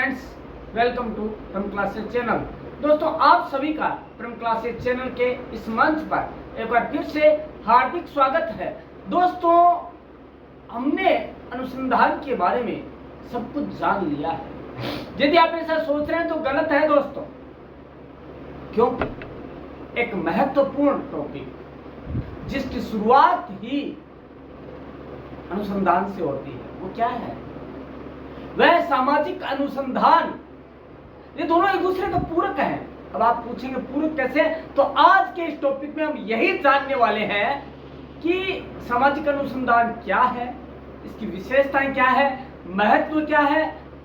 Friends, welcome to Prem classes channel. दोस्तों, आप सभी का प्रेम क्लासेस चैनल के इस मंच पर एक बार फिर से हार्दिक स्वागत है। दोस्तों, हमने अनुसंधान के बारे में सब कुछ जान लिया है। यदि आप ऐसा सोच रहे हैं तो गलत है दोस्तों, क्योंकि एक महत्वपूर्ण टॉपिक जिसकी शुरुआत ही अनुसंधान से होती है, वो क्या है? वह सामाजिक अनुसंधान। ये दोनों एक दूसरे का पूरक हैं। अब आप पूछेंगे पूरक कैसे? तो आज के इस टॉपिक में हम यही जानने वाले हैं कि सामाजिक अनुसंधान क्या है, इसकी विशेषताएं क्या है, महत्व क्या है,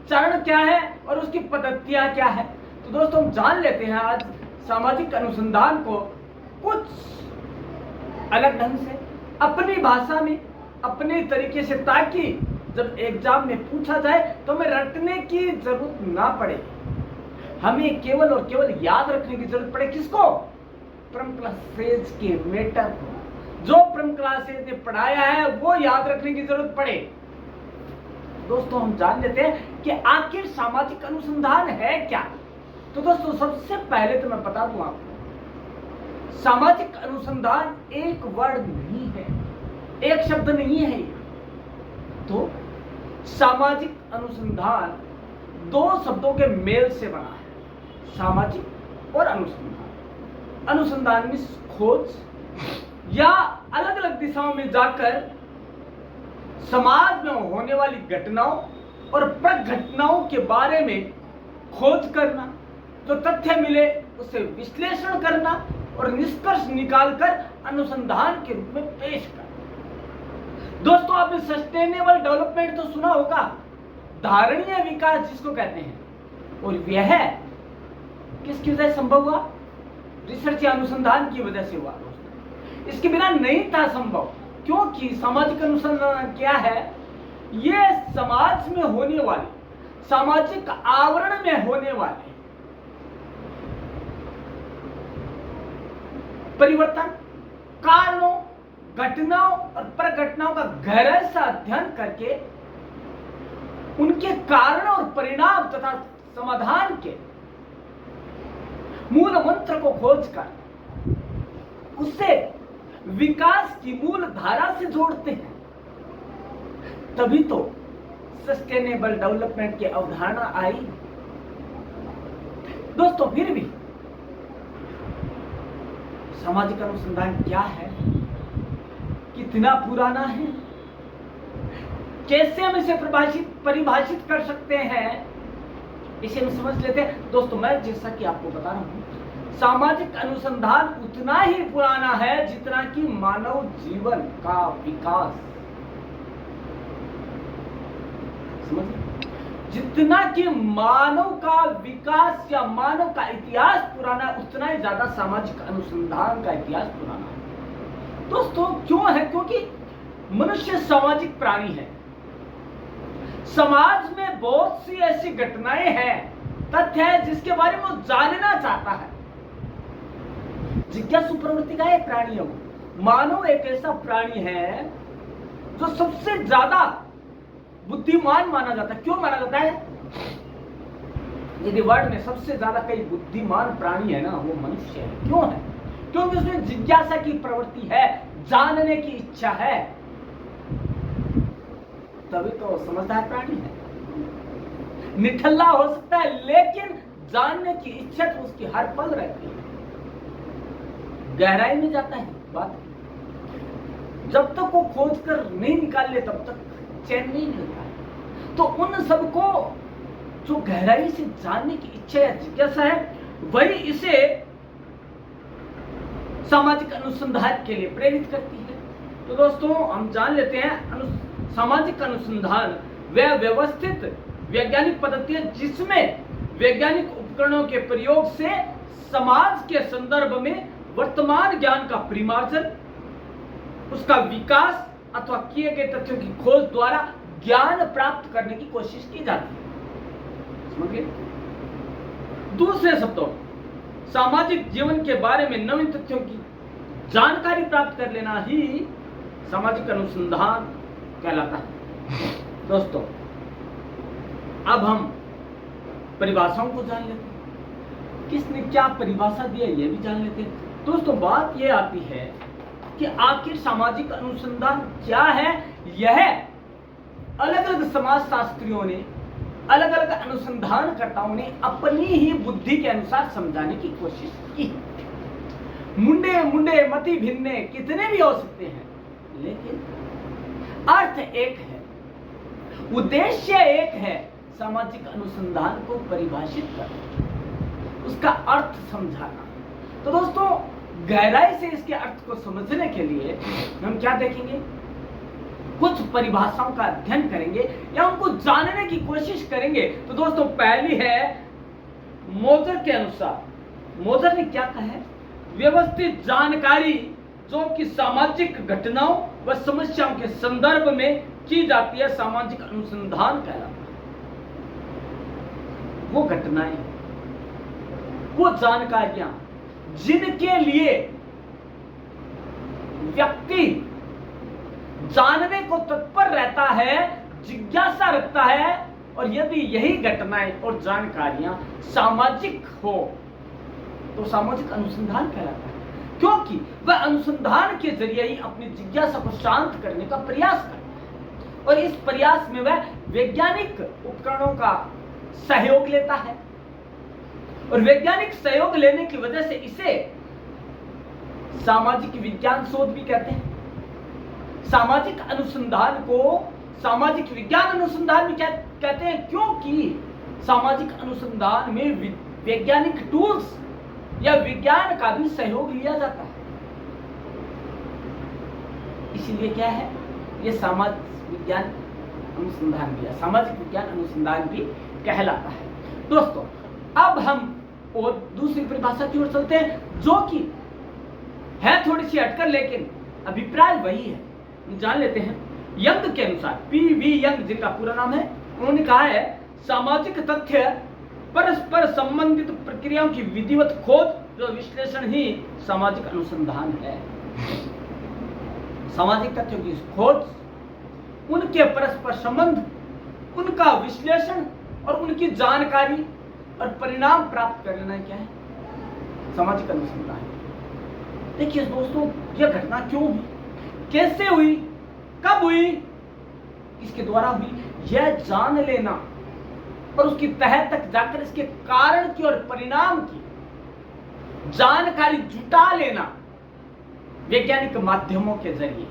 चरण क्या है और उसकी पद्धतियां क्या है। तो दोस्तों, हम जान लेते हैं आज सामाजिक अनुसंधान को कुछ अलग ढंग से, अपनी भाषा में, अपने तरीके से, ताकि जब एग्जाम में पूछा जाए तो हमें रटने की जरूरत ना पड़े। हमें केवल और केवल याद रखने की जरूरत पड़े। किसको? प्रेम क्लासेस के मैटर को। जो प्रेम क्लासेस ने पढ़ाया है वो याद रखने की जरूरत पड़े। दोस्तों, हम जान लेते हैं कि आखिर सामाजिक अनुसंधान है क्या। तो दोस्तों, सबसे पहले तो मैं बता दूं आपको, सामाजिक अनुसंधान एक वर्ड नहीं है, एक शब्द नहीं है। तो सामाजिक अनुसंधान दो शब्दों के मेल से बना है, सामाजिक और अनुसंधान। अनुसंधान में खोज या अलग अलग दिशाओं में जाकर समाज में होने वाली घटनाओं और प्रघटनाओं के बारे में खोज करना, जो तथ्य मिले उसे विश्लेषण करना और निष्कर्ष निकालकर अनुसंधान के रूप में पेश करना। दोस्तों, आपने सस्टेनेबल डेवलपमेंट तो सुना होगा, धारणीय विकास जिसको कहते हैं, और यह किसकी वजह से संभव हुआ? रिसर्च या अनुसंधान की वजह से हुआ दोस्तों। इसके बिना नहीं था संभव, क्योंकि सामाजिक अनुसंधान क्या है? यह समाज में होने वाले, सामाजिक आवरण में होने वाले परिवर्तन, कारणों, घटनाओं और प्रघटनाओं का गहराई से अध्ययन करके उनके कारण और परिणाम तथा समाधान के मूल मंत्र को खोजकर उसे विकास की मूल धारा से जोड़ते हैं। तभी तो सस्टेनेबल डेवलपमेंट की अवधारणा आई। दोस्तों, फिर भी सामाजिक अनुसंधान क्या है, कितना पुराना है, कैसे हम इसे परिभाषित कर सकते हैं, इसे हम समझ लेते हैं। दोस्तों, मैं जैसा कि आपको बता रहा हूं, सामाजिक अनुसंधान उतना ही पुराना है जितना कि मानव जीवन का विकास। समझिए, जितना कि मानव का विकास या मानव का इतिहास पुराना है, उतना ही ज्यादा सामाजिक अनुसंधान का इतिहास पुराना है। दोस्तों, क्यों है? क्योंकि मनुष्य सामाजिक प्राणी है। समाज में बहुत सी ऐसी घटनाएं हैं, तथ्य है, जिसके बारे में वो जानना चाहता है। जिज्ञासु प्रवृत्ति का एक प्राणी है वो। मानव एक ऐसा प्राणी है जो सबसे ज्यादा बुद्धिमान माना जाता है। क्यों माना जाता है? यदि वर्ल्ड में सबसे ज्यादा कई बुद्धिमान प्राणी है ना, वो मनुष्य है। क्यों है? क्योंकि उसमें जिज्ञासा की प्रवृत्ति है, जानने की इच्छा है, तभी तो समझदार प्राणी है। निठल्ला हो सकता है, लेकिन जानने की इच्छा तो उसकी हर पल रहती है। गहराई में जाता है बात। जब तक वो खोज कर नहीं निकाल ले, तब तक चैन नहीं मिलता है। तो उन सबको जो गहराई से जानने की इच्छा या जिज्ञासा है, वही इसे सामाजिक अनुसंधान के लिए प्रेरित करती है। तो दोस्तों, हम जान लेते हैं सामाजिक अनुसंधान वह व्यवस्थित वैज्ञानिक पद्धति है जिसमें वैज्ञानिक उपकरणों के प्रयोग से समाज के संदर्भ में वर्तमान ज्ञान का परिमार्जन, उसका विकास अथवा किए गए तथ्यों की खोज द्वारा ज्ञान प्राप्त करने की कोशिश की जाती है। समझिए, दूसरे शब्दों, सामाजिक जीवन के बारे में नवीन तथ्यों की जानकारी प्राप्त कर लेना ही सामाजिक अनुसंधान कहलाता है। दोस्तों, अब हम परिभाषाओं को जान लेते हैं, किसने क्या परिभाषा दी है ये भी जान लेते हैं। दोस्तों बात ये आती है कि आखिर सामाजिक अनुसंधान क्या है। यह अलग अलग समाजशास्त्रियों ने, अलग अलग अनुसंधानकर्ताओं ने अपनी ही बुद्धि के अनुसार समझाने की कोशिश की। मुंडे मुंडे मति भिन्ने कितने भी हो सकते हैं, लेकिन अर्थ एक है, उद्देश्य एक है, सामाजिक अनुसंधान को परिभाषित करना, उसका अर्थ समझाना। तो दोस्तों गहराई से इसके अर्थ को समझने के लिए हम क्या देखेंगे, कुछ परिभाषाओं का अध्ययन करेंगे या उनको जानने की कोशिश करेंगे। तो दोस्तों पहली है मोजर के अनुसार, मोजर ने क्या कहा है, व्यवस्थित जानकारी जो कि सामाजिक घटनाओं व समस्याओं के संदर्भ में की जाती है, सामाजिक अनुसंधान कहलाता है। वो घटनाएं, वो जानकारियां जिनके लिए व्यक्ति जानने को तत्पर रहता है, जिज्ञासा रखता है, और यदि यही घटनाएं और जानकारियां सामाजिक हो तो सामाजिक अनुसंधान कहलाता है, क्योंकि वह अनुसंधान के जरिए ही अपनी जिज्ञासा को शांत करने का प्रयास करता है और इस प्रयास में वह वैज्ञानिक उपकरणों का सहयोग लेता है। और वैज्ञानिक सहयोग लेने की वजह से इसे सामाजिक विज्ञान शोध भी कहते हैं। सामाजिक अनुसंधान को सामाजिक विज्ञान अनुसंधान भी कहते हैं, क्योंकि सामाजिक अनुसंधान में वैज्ञानिक टूल्स या विज्ञान का भी सहयोग लिया जाता है। इसीलिए क्या है, ये सामाजिक विज्ञान अनुसंधान भी है, सामाजिक विज्ञान अनुसंधान भी कहलाता है। दोस्तों अब हम और दूसरी परिभाषा की ओर चलते हैं, जो कि है थोड़ी सी हटकर, लेकिन अभिप्राय वही है, जान लेते हैं। यंग के अनुसार, पी.वी. यंग जिनका पूरा नाम है, उन्होंने कहा है सामाजिक तथ्य परस्पर संबंधित प्रक्रियाओं की विधिवत खोज जो विश्लेषण ही सामाजिक अनुसंधान है। सामाजिक तथ्यों की खोज, उनके परस्पर संबंध, उनका विश्लेषण और उनकी जानकारी और परिणाम प्राप्त कर लेना क्या है, सामाजिक अनुसंधान। देखिए दोस्तों, यह घटना क्यों हुई, कैसे हुई, कब हुई, किसके द्वारा हुई, यह जान लेना और उसकी तह तक जाकर इसके कारण की और परिणाम की जानकारी जुटा लेना वैज्ञानिक माध्यमों के जरिए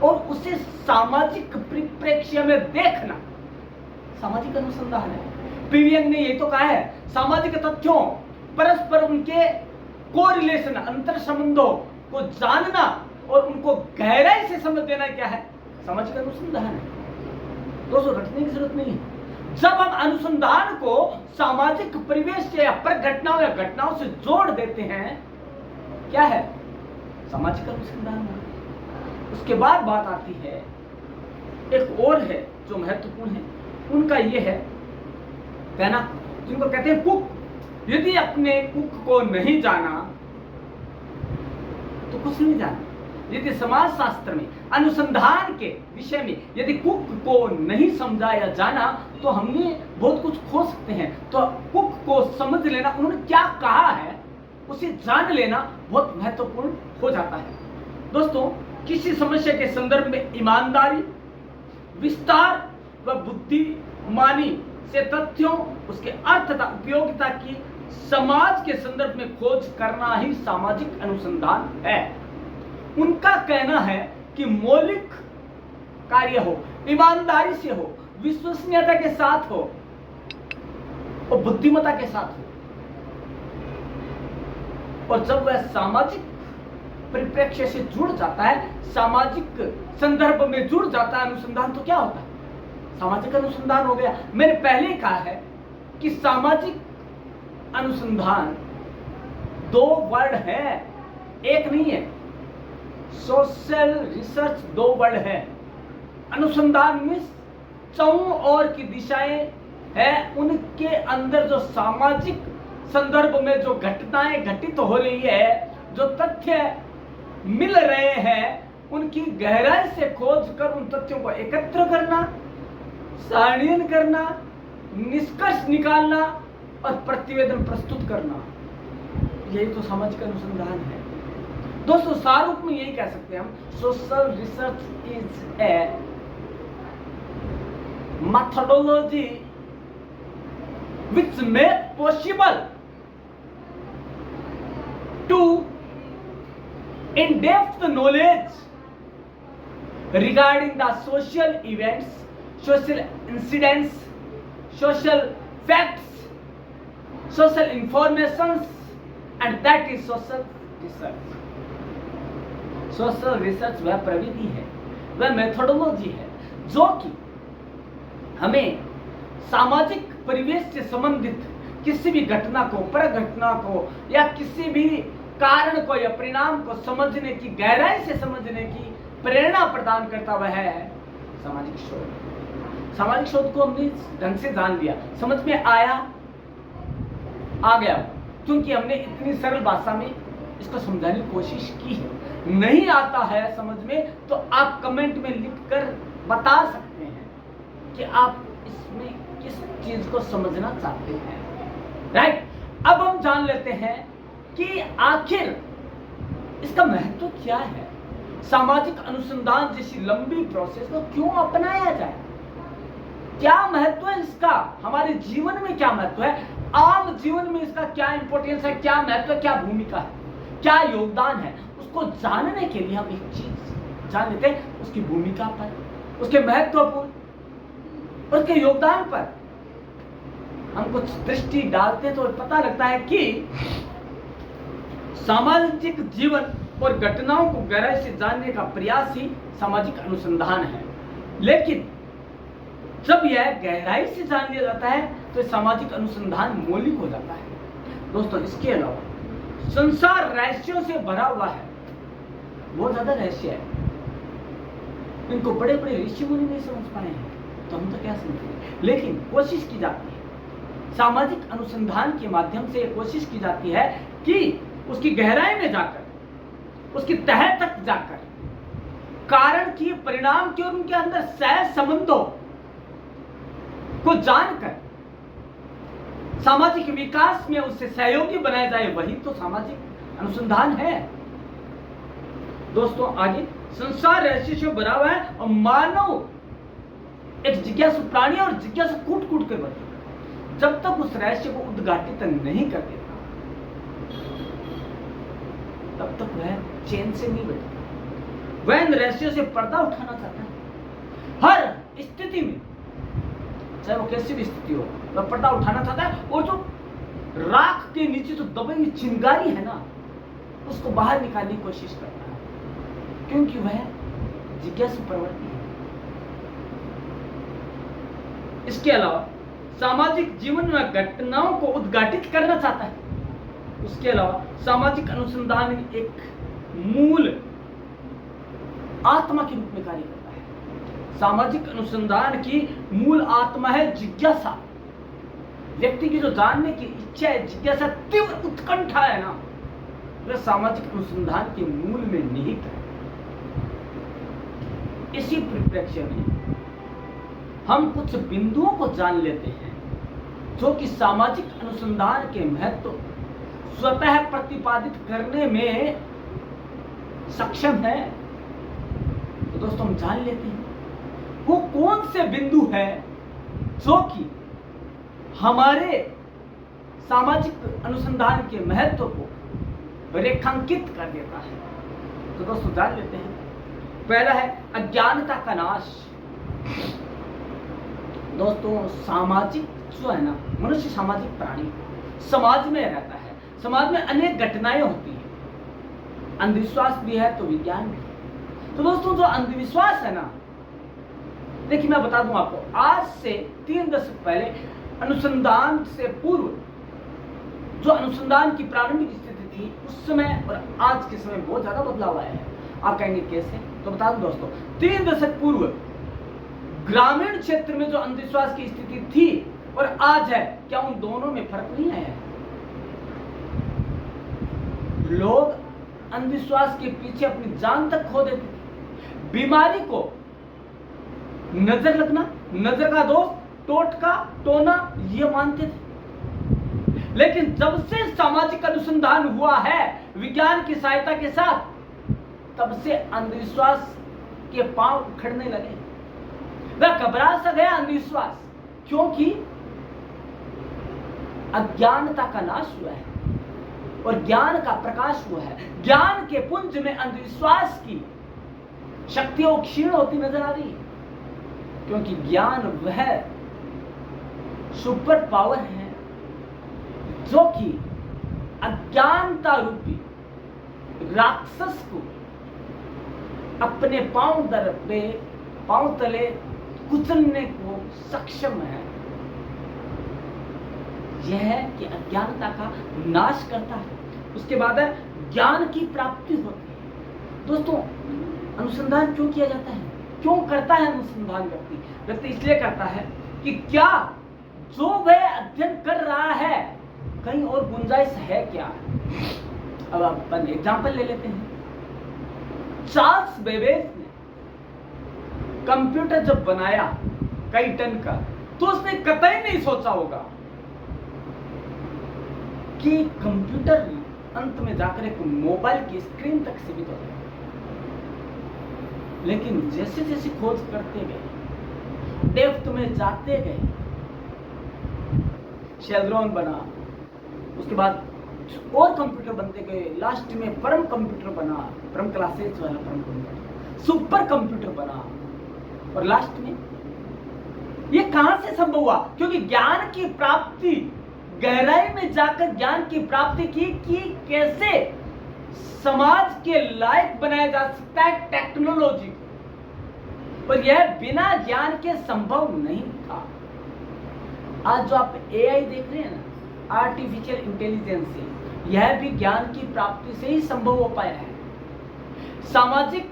और उसे सामाजिक परिप्रेक्ष्य में देखना सामाजिक अनुसंधान है। पी.वी. यंग ने यही तो कहा है, सामाजिक तथ्यों परस्पर उनके कोरिलेशन, अंतर संबंधों को जानना और उनको गहराई से समझ देना क्या है, सामाजिक अनुसंधान है। दोस्तों रटने की जरूरत नहीं है। जब हम अनुसंधान को सामाजिक परिवेश से या पर घटनाओं या घटनाओं से जोड़ देते हैं, क्या है, सामाजिक अनुसंधान है। उसके बाद बात आती है, एक और है जो महत्वपूर्ण है, उनका यह है कहना, जिनको कहते हैं कुक। यदि अपने कुक को नहीं जाना तो कुछ नहीं जाना। यदि समाजशास्त्र में, अनुसंधान के विषय में यदि कुक को नहीं समझा या जाना तो हमने बहुत कुछ खो सकते हैं। तो कुक को समझ लेना, उन्होंने क्या कहा है उसे जान लेना बहुत महत्वपूर्ण हो जाता है। दोस्तों किसी समस्या के संदर्भ में ईमानदारी, विस्तार व बुद्धिमानी से तथ्यों, उसके अर्थ तथा उपयोगिता की समाज के संदर्भ में खोज करना ही सामाजिक अनुसंधान है। उनका कहना है कि मौलिक कार्य हो, ईमानदारी से हो, विश्वसनीयता के साथ हो और बुद्धिमत्ता के साथ हो। और जब वह सामाजिक परिप्रेक्ष्य से जुड़ जाता है, सामाजिक संदर्भ में जुड़ जाता है अनुसंधान, तो क्या होता है, सामाजिक अनुसंधान हो गया। मैंने पहले कहा है कि सामाजिक अनुसंधान दो वर्ड है, एक नहीं है। सोशल रिसर्च दो वर्ड है। अनुसंधान में चौं और की दिशाएं है, उनके अंदर जो सामाजिक संदर्भ में जो घटनाएं घटित हो रही है, जो तथ्य मिल रहे हैं, उनकी गहराई से खोज कर उन तथ्यों को एकत्र करना, सारणीयन करना, निष्कर्ष निकालना और प्रतिवेदन प्रस्तुत करना, यही तो सामाजिक अनुसंधान है। दोस्तों सारूप में यही कह सकते हैं हम, social research is a methodology which make possible to in-depth knowledge regarding the social events, social incidents, social facts, social informations, and that is social research. Social research वह प्रविधि है, वह मेथोडोलॉजी है जो कि हमें सामाजिक परिवेश से संबंधित किसी भी घटना को, प्रघटना को या किसी भी कारण को या परिणाम को समझने की, गहराई से समझने की प्रेरणा प्रदान करता हुआ है सामाजिक शोध। सामाजिक शोध को हमने ढंग से जान लिया, समझ में आया, आ गया, क्योंकि हमने इतनी सरल भाषा में इसको समझाने की कोशिश की है। नहीं आता है समझ में तो आप कमेंट में लिखकर बता सकते हैं कि आप इसमें किस चीज को समझना चाहते हैं, राइट। अब हम जान लेते हैं कि आखिर इसका महत्व क्या है, सामाजिक अनुसंधान जैसी लंबी प्रोसेस को क्यों अपनाया जाए, क्या महत्व है इसका, हमारे जीवन में क्या महत्व है, आम जीवन में इसका क्या इंपॉर्टेंस है, क्या महत्व, क्या भूमिका है, क्या योगदान है, उसको जानने के लिए हम एक चीज जान लेते हैं, उसकी भूमिका पर, उसके महत्वपूर्ण, उसके योगदान पर हम कुछ दृष्टि डालते तो पता लगता है कि सामाजिक जीवन और घटनाओं को गहराई से जानने का प्रयास ही सामाजिक अनुसंधान है। लेकिन जब यह गहराई से जान लिया जाता है तो सामाजिक अनुसंधान मौलिक हो जाता है। दोस्तों इसके अलावा संसार रहस्यों से भरा हुआ है, बहुत ज्यादा रहस्य है, इनको बड़े बड़े ऋषि मुनि नहीं समझ पाए हैं तो हम तो क्या समझेंगे। लेकिन कोशिश की जाती है, सामाजिक अनुसंधान के माध्यम से कोशिश की जाती है कि उसकी गहराई में जाकर, उसकी तह तक जाकर कारण की, परिणाम की और उनके अंदर सह संबंधों को जानकर सामाजिक विकास में उससे सहयोगी बनाया जाए, वही तो सामाजिक अनुसंधान है। दोस्तों आगे, संसार रहस्य से भरा हुआ है और मानव एक जिज्ञासु प्राणी और जिज्ञासु कूट कूट कर बने, जब तक उस रहस्य को उद्घाटित नहीं कर देता तब तक वह चैन से नहीं बैठता। वह इन रहस्यों से पर्दा उठाना चाहता है, हर स्थिति में, चाहे वो कैसी भी स्थिति हो, वह पर्दा उठाना चाहता है और जो राख के नीचे जो दबी हुई चिंगारी है ना, उसको बाहर निकालने की कोशिश करता है, क्योंकि वह जिज्ञासु प्रवृत्ति है। इसके अलावा सामाजिक जीवन में घटनाओं को उद्घाटित करना चाहता है। उसके अलावा सामाजिक अनुसंधान एक मूल आत्मा के रूप में कार्य करता है। सामाजिक अनुसंधान की मूल आत्मा है जिज्ञासा। व्यक्ति की जो जानने की इच्छा है, जिज्ञासा, तीव्र उत्कंठा है ना, वह सामाजिक अनुसंधान के मूल में निहित है। इसी परिप्रेक्ष्य में हम कुछ बिंदुओं को जान लेते हैं जो कि सामाजिक अनुसंधान के महत्व स्वतः प्रतिपादित करने में सक्षम है। तो दोस्तों हम जान लेते हैं वो कौन से बिंदु है जो कि हमारे सामाजिक अनुसंधान के महत्व को रेखांकित कर देता है। तो दोस्तों जान लेते हैं। पहला है अज्ञानता का नाश। दोस्तों सामाजिक जो है ना, मनुष्य सामाजिक प्राणी, समाज में रहता है, समाज में अनेक घटनाएं होती हैं, अंधविश्वास भी है तो विज्ञान भी है। तो दोस्तों जो अंधविश्वास है ना, देखिए मैं बता दूं आपको, आज से 3 दशक पहले अनुसंधान से पूर्व जो अनुसंधान की प्रारंभिक स्थिति थी, उस समय और आज के समय बहुत ज्यादा बदलाव आया है। आप कहेंगे कैसे? तो बता दूं दोस्तों, 3 दशक पूर्व ग्रामीण क्षेत्र में जो अंधविश्वास की स्थिति थी और आज है, क्या उन दोनों में फर्क नहीं आया है? लोग अंधविश्वास के पीछे अपनी जान तक खो देते थे। बीमारी को नजर लगना, नजर का दोष टोटका टोना ये मानते थे। लेकिन जब से सामाजिक अनुसंधान हुआ है विज्ञान की सहायता के साथ, तब से अंधविश्वास के पांव उखड़ने लगे। वह घबरा सा गया अंधविश्वास, क्योंकि अज्ञानता का नाश हुआ है और ज्ञान का प्रकाश हुआ है। ज्ञान के पुंज में अंधविश्वास की शक्तियां क्षीण होती नजर आ रही है, क्योंकि ज्ञान वह सुपर पावर है जो कि अज्ञानता रूपी राक्षस को अपने पांव तले कुचलने को सक्षम है। यह है कि अज्ञानता का नाश करता है। उसके बाद है ज्ञान की प्राप्ति होती है। दोस्तों, अनुसंधान क्यों किया जाता है? क्यों करता है अनुसंधान व्यक्ति इसलिए करता है कि क्या जो वह अध्ययन कर रहा है कहीं और गुंजाइश है क्या। अब अपन एग्जांपल ले लेते हैं। चार्ल्स बेबेज ने कंप्यूटर जब बनाया कई टन का, तो उसने कतई नहीं सोचा होगा कि कंप्यूटर अंत में जाकर एक मोबाइल की स्क्रीन तक सीमित हो जाएगा। लेकिन जैसे जैसे खोज करते गए, डेप्थ में जाते गए, शेल्ड्रॉन बना, उसके बाद और कंप्यूटर बनते गए, लास्ट में परम कंप्यूटर बना, परम क्लासेस वाला परम कंप्यूटर, सुपर कंप्यूटर बना, और लास्ट में ये कहां से संभव हुआ? क्योंकि ज्ञान की प्राप्ति, गहराई में जाकर ज्ञान की प्राप्ति की कि कैसे समाज के लायक बनाया जा सकता है टेक्नोलॉजी, और यह बिना ज्ञान के संभव नहीं था। आज जो आप एआई देख रहे हैं ना, आर्टिफिशियल इंटेलिजेंस, यह भी ज्ञान की प्राप्ति से ही संभव हो पाया है। सामाजिक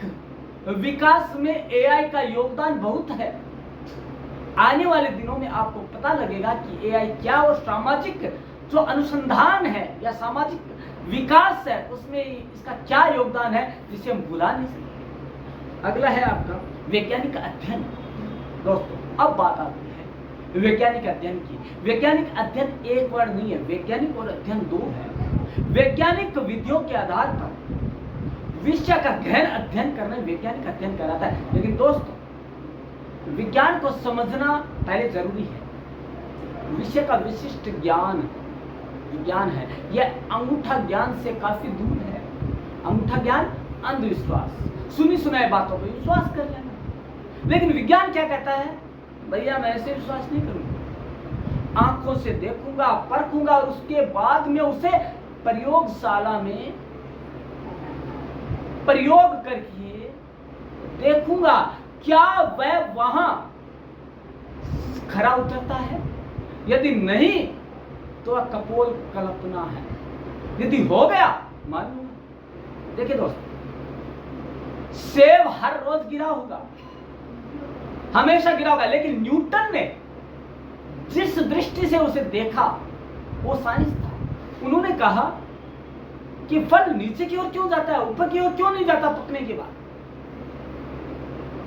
विकास में एआई का योगदान बहुत है। आने वाले दिनों में आपको पता लगेगा कि एआई क्या और सामाजिक जो अनुसंधान है या सामाजिक विकास है उसमें इसका क्या योगदान है, जिसे हम भुला नहीं सकते। अगला है आपका वैज्ञानिक अध्ययन। दोस्तों, अब बात आती है वैज्ञानिक अध्ययन की। वैज्ञानिक अध्ययन एक वर्ड नहीं है, वैज्ञानिक और अध्ययन दो है। वैज्ञानिक विधियों के आधार पर विषय का गहन अध्ययन करना वैज्ञानिक अध्ययन कहलाता है। लेकिन दोस्तों, विज्ञान को समझना पहले जरूरी है। विषय का विशिष्ट ज्ञान विज्ञान है, यह अंगूठा ज्ञान से काफी दूर है। अंगूठा ज्ञान अंधविश्वास, सुनी सुनाई बातों पर विश्वास कर लेना। लेकिन विज्ञान क्या कहता है? भैया मैं ऐसे विश्वास नहीं करूंगा, आंखों से देखूंगा, परखूंगा और उसके बाद में उसे प्रयोगशाला में प्रयोग करके देखूंगा क्या वह वहां खरा उतरता है। यदि नहीं तो वह कपोल कल्पना है, यदि हो गया मान लूंगा। देखिए दोस्तों, सेब हर रोज गिरा होगा, हमेशा गिरा होगा, लेकिन न्यूटन ने जिस दृष्टि से उसे देखा वो साइंस था। उन्होंने कहा कि फल नीचे की ओर क्यों जाता है, ऊपर की ओर क्यों नहीं जाता पकने के बाद।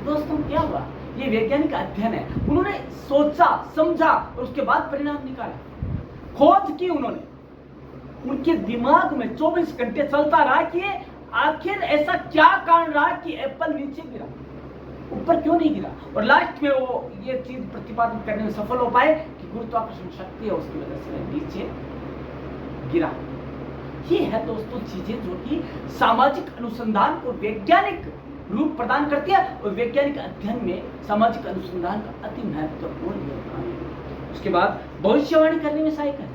दोस्तों, क्या हुआ? ये वैज्ञानिक अध्ययन है। उन्होंने सोचा, समझा और उसके बाद परिणाम निकाला, खोज की उन्होंने। उनके दिमाग में 24 घंटे चलता रहा कि आखिर ऐसा क्या कारण रहा कि एप्पल नीचे गिरा, ऊपर क्यों नहीं गिरा। और लास्ट में वो ये चीज प्रतिपादित करने में सफल हो पाए कि गुरुत्वाकर्षण शक्ति है, उसकी वजह से नीचे गिरा। ये है दोस्तों चीजें जो कि सामाजिक अनुसंधान को वैज्ञानिक रूप प्रदान करती है, और वैज्ञानिक अध्ययन में सामाजिक अनुसंधान का अति महत्वपूर्ण योगदान है। उसके बाद भविष्यवाणी करने में सहायक है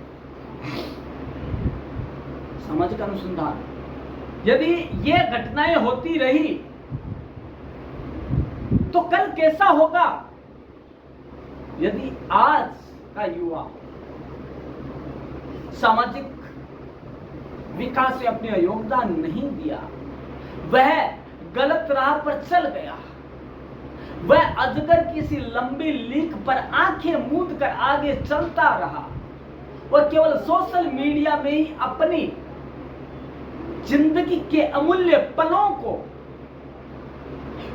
सामाजिक अनुसंधान। यदि ये घटनाएं होती रही तो कल कैसा होगा? यदि आज का युवा सामाजिक विकास में अपने योगदान नहीं दिया, वह गलत राह पर चल गया, वह अजगर किसी लंबी लीक पर आंखें मूंद कर आगे चलता रहा और केवल सोशल मीडिया में ही अपनी जिंदगी के अमूल्य पलों को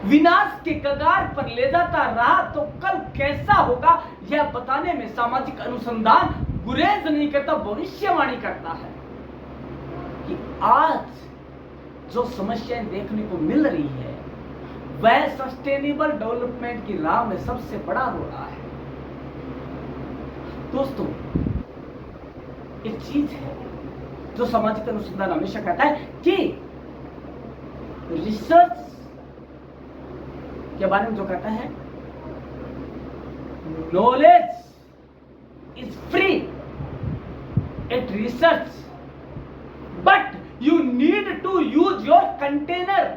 विनाश के कगार पर ले जाता रहा तो कल कैसा होगा यह बताने में सामाजिक अनुसंधान गुरेज नहीं करता, भविष्यवाणी करता है कि आज जो समस्याएं देखने को मिल रही है वह सस्टेनेबल डेवलपमेंट की राह में सबसे बड़ा हो रहा है। दोस्तों, एक चीज है जो सामाजिक अनुसंधान हमेशा कहता है कि रिसर्च के बारे में जो कहता है, knowledge is free at research but you need to use your container.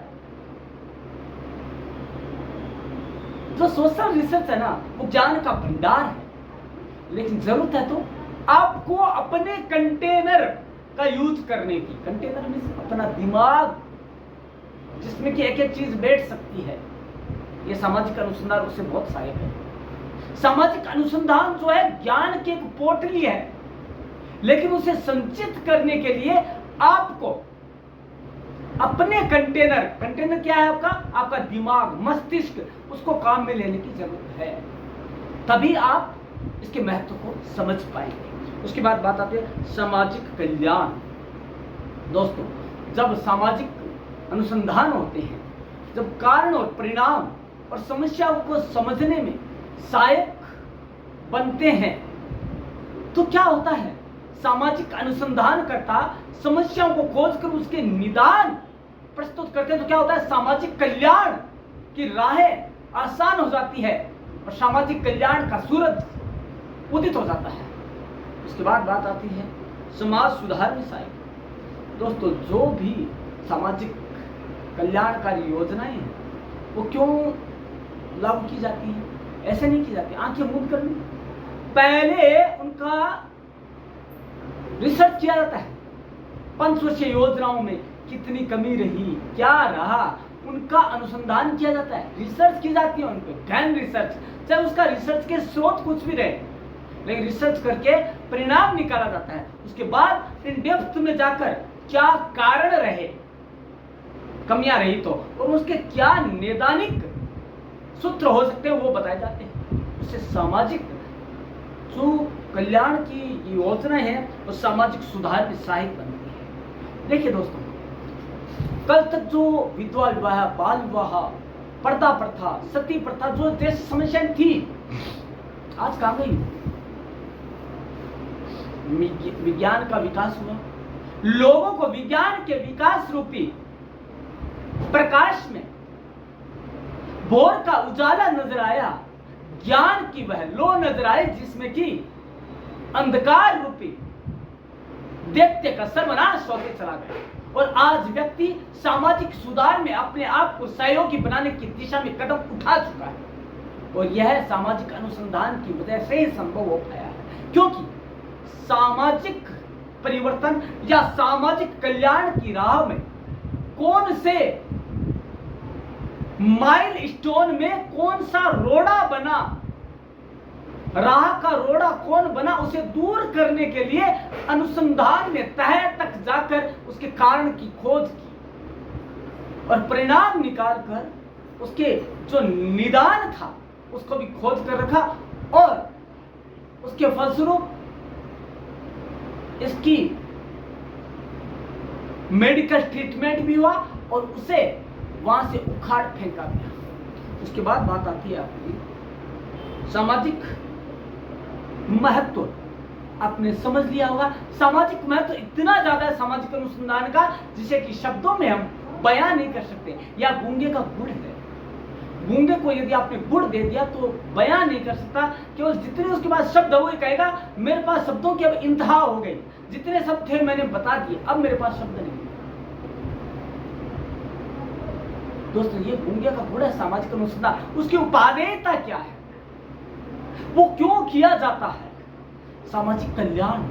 जो सोशल रिसर्च है ना, वो ज्ञान का भंडार है, लेकिन जरूरत है तो आपको अपने कंटेनर का यूज करने की। कंटेनर में अपना दिमाग, जिसमें कि एक एक चीज बैठ सकती है। ये सामाजिक अनुसंधान उससे बहुत सहायक है। सामाजिक अनुसंधान जो है ज्ञान की एक पोटली है, लेकिन उसे संचित करने के लिए आपको अपने कंटेनर क्या है आपका दिमाग, मस्तिष्क, उसको काम में लेने की जरूरत है, तभी आप इसके महत्व को समझ पाएंगे। उसके बाद बात आती है सामाजिक कल्याण। दोस्तों, जब सामाजिक अनुसंधान होते हैं, जब कारण और परिणाम और समस्याओं को समझने में सहायक बनते हैं, तो क्या होता है, सामाजिक अनुसंधान करता समस्याओं को खोजकर उसके निदान प्रस्तुत करते हैं, तो क्या होता है, सामाजिक कल्याण की राहें आसान हो जाती है और सामाजिक कल्याण का सूरज उदित हो जाता है। उसके बाद बात आती है समाज सुधार में सहायक। दोस्तों, जो भी सामाजिक कल्याणकारी योजनाएं हैं वो क्यों लागू की जाती हैं? ऐसे नहीं की जाती आंखें मूंद कर, पहले उनका रिसर्च किया जाता है। 5 वर्षीय योजनाओं में कितनी कमी रही, क्या रहा, उनका अनुसंधान किया जाता है, रिसर्च की जाती है उन पे, गहन रिसर्च, चाहे उसका रिसर्च के स्रोत कुछ भी रहे, लेकिन रिसर्च करके परिणाम निकाला जाता है। उसके बाद इन डेप्थ में जाकर क्या कारण रहे, कमियां रही तो, और उसके क्या नैदानिक सूत्र हो सकते हैं वो बताए जाते हैं। उससे सामाजिक जो कल्याण की योजना है वो सामाजिक सुधार में सहायक बनती है। देखिए दोस्तों, कल तक जो विधवा विवाह, बाल विवाह, पर्दा प्रथा, सती प्रथा जो देश समस्याएं थी, आज कहां गई? विज्ञान का विकास हुआ, लोगों को विज्ञान के विकास रूपी प्रकाश में भोर का उजाला नजर आया, ज्ञान की वह लो नजर आई जिसमें कि अंधकार रूपी दैत्य का सर्वनाश होते चला गया। और आज व्यक्ति सामाजिक सुधार में अपने आप को सहयोगी बनाने की दिशा में कदम उठा चुका है, और यह सामाजिक अनुसंधान की वजह से ही संभव हो पाया है, क्योंकि सामाजिक परिवर्तन या सामाजिक कल्याण की राह में कौन से माइलस्टोन में कौन सा रोड़ा बना, राह का रोड़ा कौन बना, उसे दूर करने के लिए अनुसंधान ने तह तक जाकर उसके कारण की खोज की और परिणाम निकालकर उसके जो निदान था उसको भी खोज कर रखा, और उसके फलस्वरूप इसकी मेडिकल ट्रीटमेंट भी हुआ और उसे वहां से उखाड़ फेंका गया। उसके बाद बात आती है आपकी सामाजिक महत्व। आपने समझ लिया होगा, सामाजिक महत्व इतना ज्यादा है सामाजिक अनुसंधान का, जिसे कि शब्दों में हम बयान नहीं कर सकते। या गूंगे का गुड़ है, गूंगे को यदि आपने गुड़ दे दिया तो बयान नहीं कर सकता, केवल जितने उसके पास शब्द है वो कहेगा मेरे पास शब्दों की अब इंतहा हो गई, जितने शब्द थे मैंने बता दिए, अब मेरे पास शब्द नहीं। दोस्तों, ये गूंगे का गुड़ है सामाजिक अनुसंधान। उसकी उपादेयता क्या है, वो क्यों किया जाता है? सामाजिक कल्याण,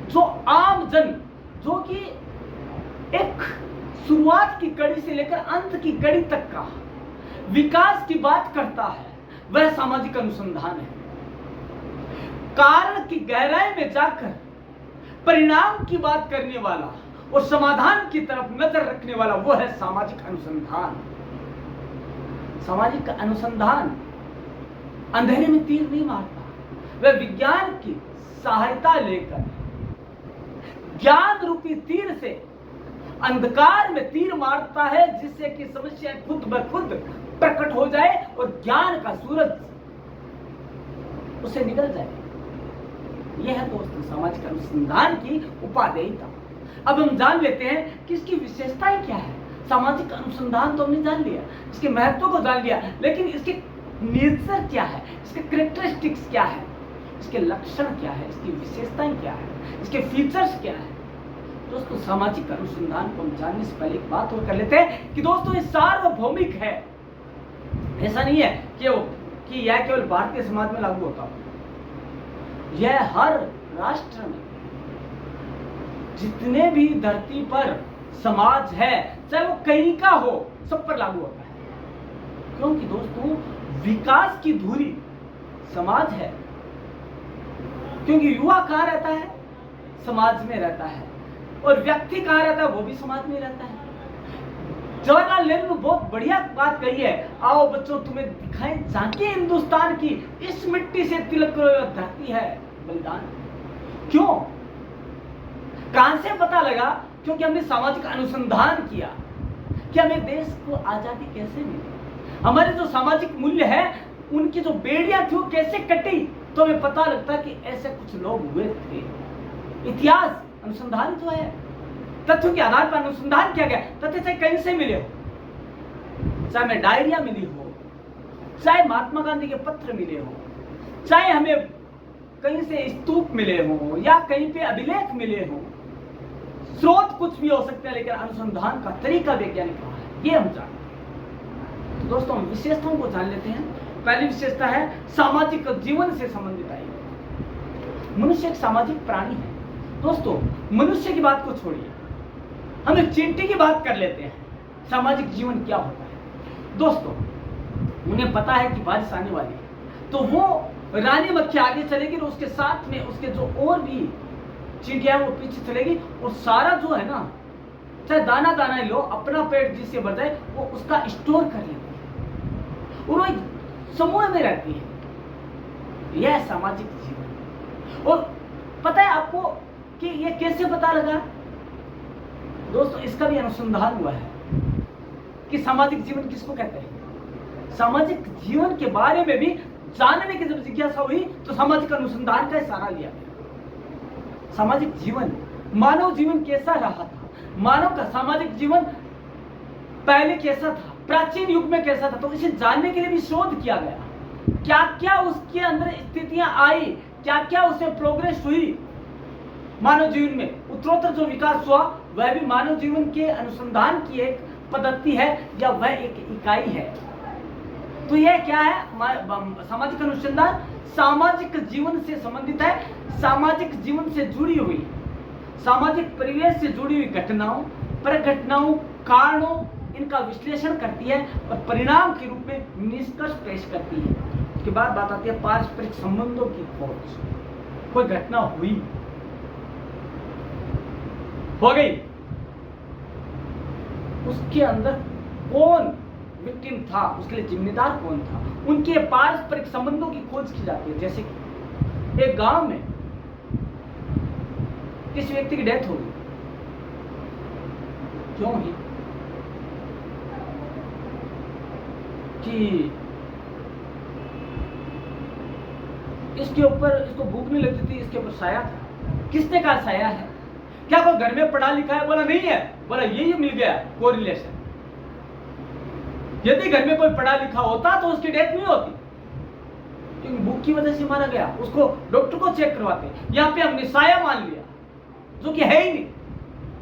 जो आम जन, जो कि एक शुरुआत की कड़ी से लेकर अंत की कड़ी तक का विकास की बात करता है, वह सामाजिक अनुसंधान है। कारण की गहराई में जाकर परिणाम की बात करने वाला और समाधान की तरफ नजर रखने वाला वो है सामाजिक अनुसंधान। सामाजिक अनुसंधान अंधेरे में तीर नहीं मारता, वह विज्ञान की सहायता लेकर ज्ञान रूपी तीर से अंधकार में तीर मारता है, जिससे कि समस्या खुद ब खुद प्रकट हो जाए और ज्ञान का सूरज उसे निकल जाए। यह है दोस्तों सामाजिक अनुसंधान की उपादेयता। अब हम जान लेते हैं कि इसकी विशेषताएं क्या है। सामाजिक अनुसंधान तो हमने जान लिया, इसके महत्व को जान लिया, लेकिन इसके नेचर क्या है, इसके कैरेक्टरिस्टिक्स क्या है, इसके लक्षण क्या है, इसकी विशेषताएं क्या है, इसके फीचर्स क्या है। दोस्तों सामाजिक अनुसंधान को हम जानने से पहले एक बात और कर लेते हैं कि दोस्तों ये सार्वभौमिक है। ऐसा नहीं है कि यह केवल भारतीय समाज में लागू होता हो। यह हर राष्ट्र में जितने भी धरती पर समाज है, चाहे वो कहीं का हो, सब पर लागू होता है। क्योंकि दोस्तों विकास की धुरी समाज है। क्योंकि युवा कहाँ रहता है? समाज में रहता है। और व्यक्ति कहाँ रहता है? वो भी समाज में रहता है। जवाहरलाल नेहरू ने बहुत बढ़िया बात कही है, आओ बच्चों तुम्हें दिखाएं झांकी हिंदुस्तान की, इस मिट्टी से तिलक धरती है बलिदान। क्यों? कहां से पता लगा? क्योंकि हमने सामाजिक अनुसंधान किया कि हमें देश को आजादी कैसे मिली, हमारे जो सामाजिक मूल्य है उनकी जो बेड़ियां थी वो कैसे कटी, तो हमें पता लगता कि ऐसे कुछ लोग हुए थे। इतिहास अनुसंधान तो है, तथ्यों के आधार पर अनुसंधान किया गया। तथ्य चाहे कहीं से मिले हो, चाहे हमें डायरिया मिली हो, चाहे महात्मा गांधी के पत्र मिले हो, चाहे हमें कहीं से स्तूप मिले हो या कहीं पे अभिलेख मिले हो, स्रोत कुछ भी हो सकते हैं, लेकिन अनुसंधान का तरीका वैज्ञानिक रहा है, ये हम जानते हैं। तो दोस्तों हम विशेषताओं को जान लेते हैं। पहली विशेषता है सामाजिक जीवन से संबंधित आई। मनुष्य एक सामाजिक प्राणी है। दोस्तों मनुष्य की बात को छोड़िए, हम एक चींटी की बात कर लेते हैं। सामाजिक जीवन क्या होता है? दोस्तों उन्हें पता है कि बारिश आने वाली है, तो वो रानी मक्खी आगे चलेगी और उसके साथ में उसके जो और भी चींटियां वो पीछे चलेगी, और सारा जो है ना, चाहे दाना दाना लो, अपना पेट जिससे भर जाए वो उसका स्टोर कर लेती है और वो एक समूह में रहती है। यह सामाजिक जीवन। और पता है आपको कि ये कैसे पता लगा? दोस्तों इसका भी अनुसंधान हुआ है कि सामाजिक जीवन किसको कहते हैं। सामाजिक जीवन के बारे में भी जानने की जब जिज्ञासा हुई तो सामाजिक अनुसंधान का सहारा लिया गया। सामाजिक जीवन, मानव जीवन कैसा रहा था, मानव का सामाजिक जीवन पहले कैसा था, प्राचीन युग में कैसा था, तो इसे जानने के लिए भी शोध किया गया। क्या क्या उसके अंदर स्थितियां आई, क्या क्या उसमें प्रोग्रेस हुई मानव जीवन में, उत्तरोत्तर जो विकास हुआ वह भी मानव जीवन के अनुसंधान की एक पद्धति है या वह एक इकाई है। तो यह क्या है? सामाजिक अनुसंधान सामाजिक जीवन से संबंधित है, सामाजिक जीवन से जुड़ी हुई, सामाजिक परिवेश से जुड़ी हुई घटनाओं, परिघटनाओं, कारणों, इनका विश्लेषण करती है और परिणाम के रूप में निष्कर्ष पेश करती है। उसके बाद बात आती है पारस्परिक संबंधों की खोज। कोई घटना हुई, हो गई, उसके अंदर कौन विक्टिम था, उसके लिए जिम्मेदार कौन था, उनके पारस्परिक संबंधों की खोज की जाती है। जैसे कि एक गांव में किसी व्यक्ति की डेथ हो गई, क्यों हुई? कि इसके ऊपर, इसको भूख नहीं लगती थी, इसके ऊपर साया था। किसने कहा साया है? क्या कोई घर में पढ़ा लिखा है? बोला नहीं है। बोला ये मिल गया कोरिलेशन। यदि घर में कोई पढ़ा लिखा होता तो उसकी डेथ नहीं होती, क्योंकि भूख की वजह से मारा गया। उसको डॉक्टर को चेक करवाते, यहाँ पे हमने साया मान लिया जो कि है ही नहीं।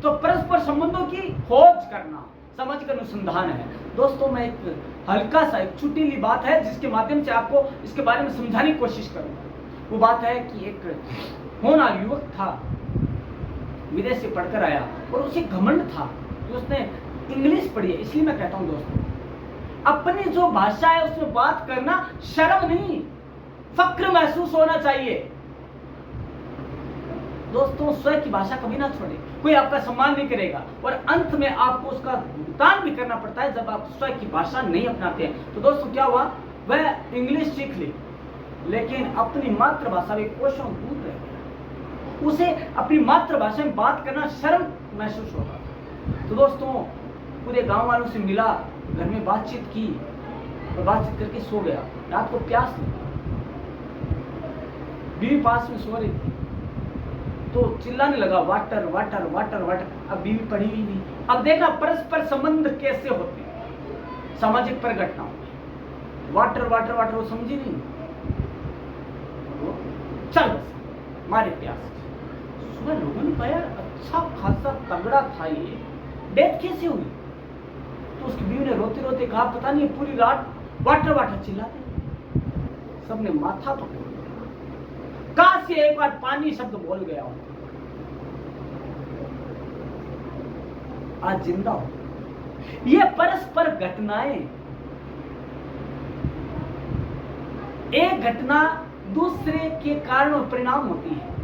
तो परस्पर संबंधों की खोज करना सामाजिक अनुसंधान है। दोस्तों मैं एक हल्का सा, एक छोटी सी बात है जिसके माध्यम से आपको इसके बारे में समझाने की कोशिश करूंगा। वो बात है कि एक होनहार युवक था, विदेश से पढ़कर आया और उसे घमंड था कि उसने इंग्लिश पढ़ी है। इसलिए मैं कहता हूं दोस्तों, अपनी जो भाषा है उसमें बात करना शर्म नहीं, फक्र महसूस होना चाहिए। दोस्तों स्वयं की भाषा कभी ना छोड़े, कोई आपका सम्मान नहीं करेगा और अंत में आपको उसका भुगतान भी करना पड़ता है जब आप स्वयं की भाषा नहीं अपनाते हैं। तो दोस्तों क्या हुआ, वह इंग्लिश सीख ली लेकिन अपनी मातृभाषा में कोसों दूर रह गया, उसे अपनी मातृभाषा में बात करना शर्म महसूस होता। तो दोस्तों पूरे गांव वालों से मिला, घर में बातचीत की और बातचीत करके सो गया। रात को प्यास लगी, बीवी पास में सो रही थी तो चिल्लाने लगा वाटर वाटर वाटर वाटर। अब बीवी पढ़ी ही नहीं। अब देखा परस्पर संबंध कैसे होते हैं सामाजिक परिघटनाओं में, वाटर वाटर वाटर वो समझी नहीं, चल बस मारे प्यास। सुबह लोगों ने कहा अच्छा खासा तगड़ा था ये, डेथ कैसे हुई? तो उसकी बीवी ने रोते रोते कहा पता नहीं पूरी रात वाटर वाटर चिल्लाते। सबने माथा पकड़ कहां से एक बार पानी शब्द बोल गया हो, आज जिंदा हो। ये परस्पर घटनाएं, एक घटना दूसरे के कारण और परिणाम होती है।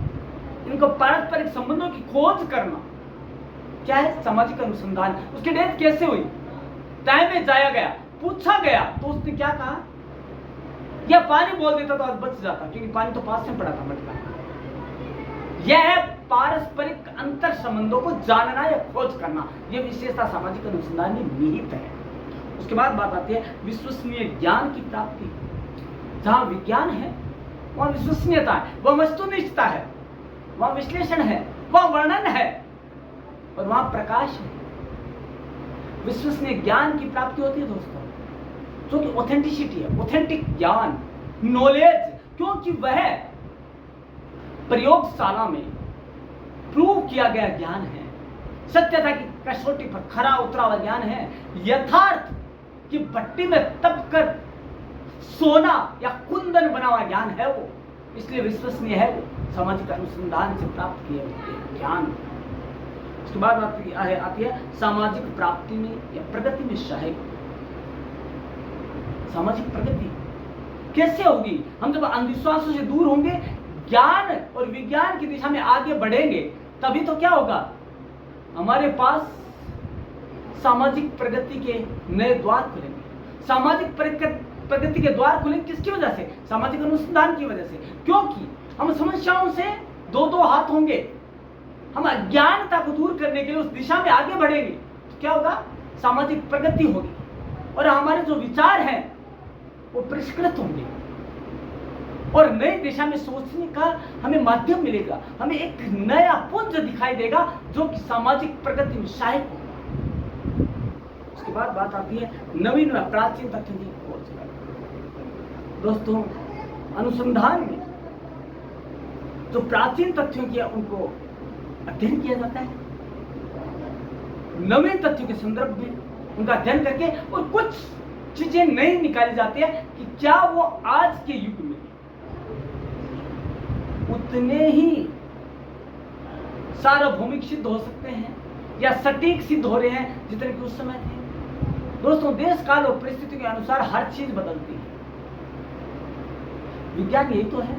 इनको पारस्परिक संबंधों की खोज करना क्या है, सामाजिक अनुसंधान। उसकी डेथ कैसे हुई, टाइम में जाया गया, पूछा गया तो उसने क्या कहा, या पानी बोल देता तो आज बच जाता क्योंकि पानी तो पास में पड़ा था मटका। यह पारस्परिक अंतर संबंधों को जानना या खोज करना, यह विशेषता सामाजिक अनुसंधान में निहित है। उसके बाद बात आती है विश्वसनीय ज्ञान की प्राप्ति। जहां विज्ञान है वहां विश्वसनीयता है, वह वस्तुनिष्ठता है, वहां विश्लेषण है, वहां वर्णन है और वहां प्रकाश है। विश्वसनीय ज्ञान की प्राप्ति होती है दोस्तों, जो कि ऑथेंटिसिटी है, ऑथेंटिक ज्ञान, नॉलेज, क्योंकि वह प्रयोगशाला में प्रूव किया गया ज्ञान है, सत्यता की कसौटी पर खरा उतरा हुआ ज्ञान है, यथार्थ की भट्टी में तप कर सोना या कुंदन बना हुआ ज्ञान है वो, इसलिए विश्वसनीय है वो, सामाजिक अनुसंधान से प्राप्त किए हुए ज्ञान। उसके बाद आती है सामाजिक प्राप्ति में या प्रगति में सहायक। सामाजिक प्रगति कैसे होगी, हम जब अंधविश्वासों से दूर होंगे, ज्ञान और विज्ञान की दिशा में आगे बढ़ेंगे, तभी तो क्या होगा, हमारे पास सामाजिक प्रगति के नए द्वार खुलेंगे। सामाजिक प्रगति के द्वार खुलेंगे किसकी वजह से, सामाजिक अनुसंधान की वजह से, क्योंकि हम समस्याओं से दो दो हाथ होंगे, हम अज्ञानता को दूर करने के लिए उस दिशा में आगे बढ़ेंगे तो क्या होगा, सामाजिक प्रगति होगी और हमारे जो विचार हैं वो परिष्कृत होंगे और नई दिशा में सोचने का हमें माध्यम मिलेगा, हमें एक नया पुंज दिखाई देगा जो कि सामाजिक प्रगति में सहायक होगा। उसके बाद बात आती है नवीन व प्राचीन तथ्यों की खोज करना। दोस्तों अनुसंधान में जो प्राचीन तथ्यों की उनको अध्ययन किया जाता है, नवीन तथ्यों के संदर्भ में उनका अध्ययन करके और कुछ चीजें नई निकाली जाती है कि क्या वो आज के युग में उतने ही सार्वभौमिक सिद्ध हो सकते हैं या सटीक सिद्ध हो रहे हैं जितने कि उस समय थे। दोस्तों देश काल और परिस्थिति के अनुसार हर चीज बदलती है, विज्ञान यही तो है।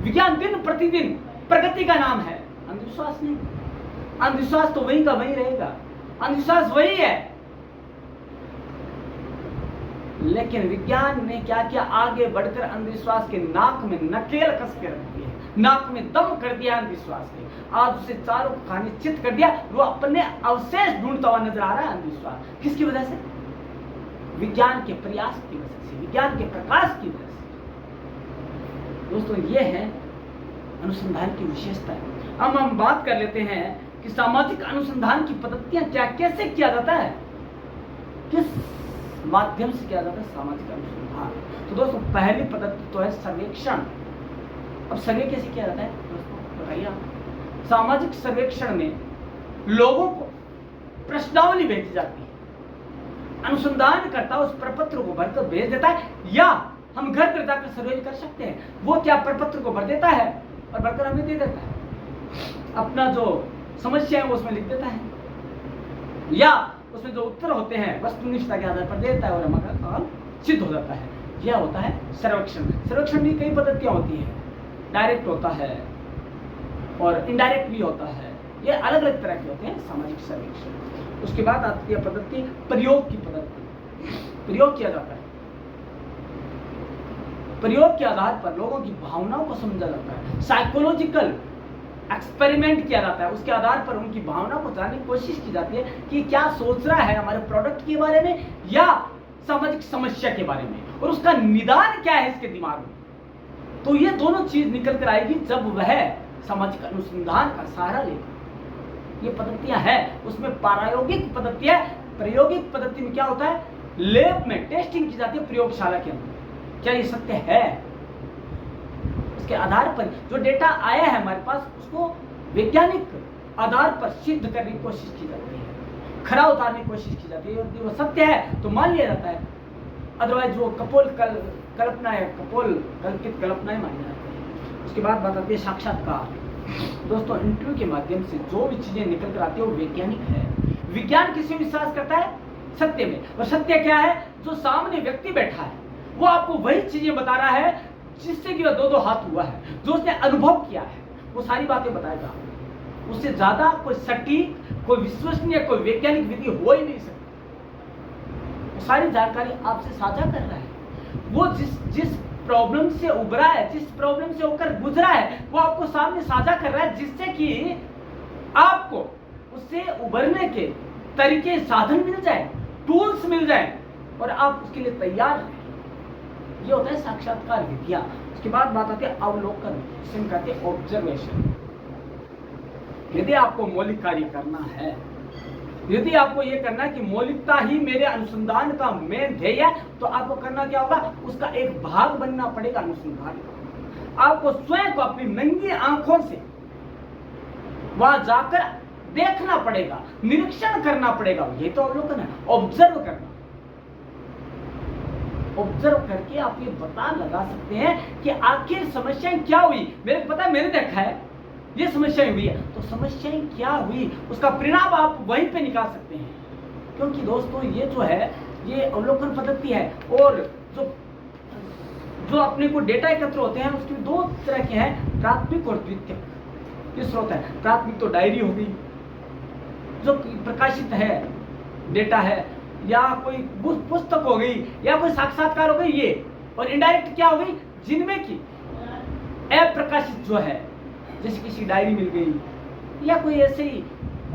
विज्ञान दिन प्रतिदिन प्रगति का नाम है, अंधविश्वास नहीं। अंधविश्वास तो वही का वही रहेगा, अंधविश्वास वही है, लेकिन विज्ञान ने क्या किया, आगे बढ़कर अंधविश्वास के नाक में नकेल कस के रख दिया, नाक में दम कर दिया अंधविश्वास के, आज उसे चारों खाने चित कर दिया, वो अपने अवशेष ढूंढता हुआ नजर आ रहा है अंधविश्वास। किसकी वजह से, विज्ञान के प्रयास की वजह से, विज्ञान के प्रकाश की वजह से। दोस्तों ये है अनुसंधान की विशेषता है। अब हम बात कर लेते हैं कि सामाजिक अनुसंधान की पद्धतियां क्या, कैसे किया जाता है, किस माध्यम से किया जाता है सामाजिक अनुसंधान। तो दोस्तों पहली पद्धति तो है सर्वेक्षण। अब सर्वे कैसे किया जाता है दोस्तों बताइए। सामाजिक सर्वेक्षण में लोगों को प्रश्नावली भेजी जाती है, अनुसंधान करता उस प्रपत्र को भरकर भेज देता है, या हम घर पर जाकर सर्वे कर सकते हैं। वो क्या प्रपत्र को भर देता है और भरकर हमें दे देता है, अपना जो समस्या है वो उसमें लिख देता है, या उसमें जो उत्तर होते हैं वस्तुनिष्ठता के आधार पर देता है और हमारा काम सिद्ध हो जाता है। यह होता है सर्वेक्षण। सर्वेक्षण भी कई पद्धतियां होती है, डायरेक्ट होता है, और इनडायरेक्ट भी होता है। ये अलग अलग तरह के होते हैं सामाजिक सर्वेक्षण। उसके बाद आती है पद्धति प्रयोग की पद्धति। प्रयोग किया जाता है, प्रयोग के आधार पर लोगों की भावनाओं को समझा जाता है, साइकोलॉजिकल एक्सपेरिमेंट किया जाता है, उसके आधार पर उनकी भावना को जानने की कोशिश की जाती है कि क्या सोच रहा है हमारे प्रोडक्ट के बारे में या सामाजिक समस्या के बारे में, और उसका निदान क्या है इसके दिमाग में। तो ये दोनों चीज निकल कर आएगी जब वह सामाजिक अनुसंधान का सहारा लेगा। ये पद्धतियां हैं, उसमें प्रायोगिक पद्धति है। प्रायोगिक पद्धति में क्या होता है, लैब में टेस्टिंग की जाती है, प्रयोगशाला के अंदर क्या ये सत्य है, उसके आधार पर जो डेटा आया है हमारे पास उसको वैज्ञानिक आधार पर सिद्ध करने की कोशिश की जाती है, खरा उतारने की कोशिश की जाती है। यदि वो सत्य है तो मान लिया जाता है, अदरवाइज वो कल्पना है, कल्पित कल्पनाएं मानी जाती है। उसके बाद बात आती है साक्षात्कार। दोस्तों इंटरव्यू के माध्यम से जो भी चीजें निकल कर आती है वो वैज्ञानिक है। विज्ञान किसी विश्वास करता है सत्य में, और सत्य क्या है, जो सामने व्यक्ति बैठा है वो आपको वही चीजें बता रहा है जिससे कि वह दो हाथ हुआ है, जो उसने अनुभव किया है वो सारी बातें बताएगा। उससे ज्यादा कोई सटीक, कोई विश्वसनीय, कोई वैज्ञानिक विधि हो ही नहीं सकती। वो सारी जानकारी आपसे साझा कर रहा है, वो जिस प्रॉब्लम से उभरा है, जिस प्रॉब्लम से होकर गुजरा है वो आपको सामने साझा कर रहा है, जिससे कि आपको उससे उभरने के तरीके, साधन मिल जाए, टूल्स मिल जाए और आप उसके लिए तैयार हैं। ये होता है साक्षात्कार विधियां। उसके बाद बात आती है अवलोकन, जिसे हम कहते हैं ऑब्जर्वेशन। यदि आपको मौलिक कार्य करना है, यदि आपको ये करना है कि मौलिकता ही मेरे अनुसंधान का मेन ध्येय है, तो आपको करना क्या होगा, उसका एक भाग बनना पड़ेगा अनुसंधान का। आपको स्वयं को अपनी नंगी आंखों से वहां जाकर देखना पड़ेगा, निरीक्षण करना पड़ेगा। ये तो अवलोकन है, ऑब्जर्व करना। ऑब्जर्व करके आप ये पता लगा सकते हैं कि आखिर समस्याएं क्या हुई। मेरे को पता है, मैंने देखा है ये समस्याएं हुई है, तो समस्याएं क्या हुई उसका परिणाम आप वहीं पे निकाल सकते हैं। क्योंकि दोस्तों ये जो है ये अवलोकन पद्धति है, और जो अपने को डेटा एकत्र होते हैं उसके दो तरह के हैं, प्राथमिक और द्वितीयक। ये स्रोत है, प्राथमिक तो डायरी हो गई जो प्रकाशित है डेटा है, या कोई पुस्तक हो गई, या कोई साक्षात्कार हो गई ये, और इनडायरेक्ट क्या हो गई, जिनमें की अप्रकाशित जो है, जैसे किसी डायरी मिल गई या कोई ऐसे ही